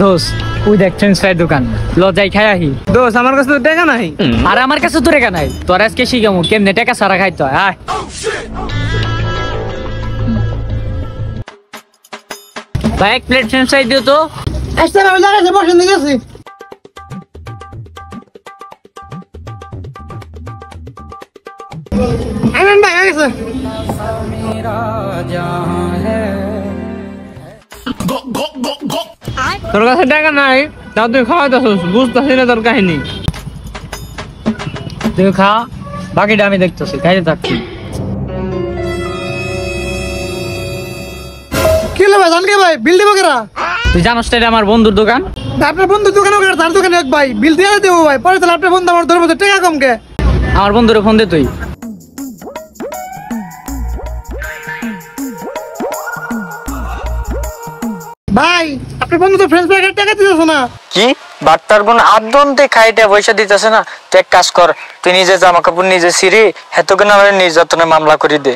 দোষ ওই দেখ ফ্রেঞ্চ ফ্রাই দোকান লজাই খাই আহি। দোষ আমার কাছে তো টাকা নাই। আর আমার কাছে তো রেখা নাই, তোর আজকে শিখামু কেমনে টাকা সারা খাইতে হয়। আয় ভাই এক প্লেট ফ্রেঞ্চ ফ্রাই দিও তো। আচ্ছা আমি লাগাইছি বসে নিয়ে গেছি। আইমান ভাই গেছে। তোর কাছে টাকা নাই তাও তুই খাওয়াইতেছিস, বুঝতেছি না তোর কাহিনী। তুই খা, বাকিটা আমি দেখতেছি, খাইতে থাকছি। কি হলো ভাই, জানকে ভাই বিল দিব কেরা? তুই জানোস তো এটা আমার বন্ধুর দোকান। আপনার বন্ধু দোকানে ওকে তার দোকানে এক ভাই বিল দিয়ে দেবো ভাই, পরে তাহলে আপনার বন্ধু আমার ধরবো টাকা কম কে। আমার বন্ধুরে ফোন দে তুই। ভাই আপনার বন্ধু তো ফ্রেঞ্চ ফ্রাই টাকা দিতেছ না। কি বার্তার গুণ আদন্তে খাইটা পয়সা দিতেছে না? তুই এক কাজ কর, তুই নিজে জামা কাপড় নিজে ছিঁড়ে হেতু কেন নির্যাতনের মামলা করে দে।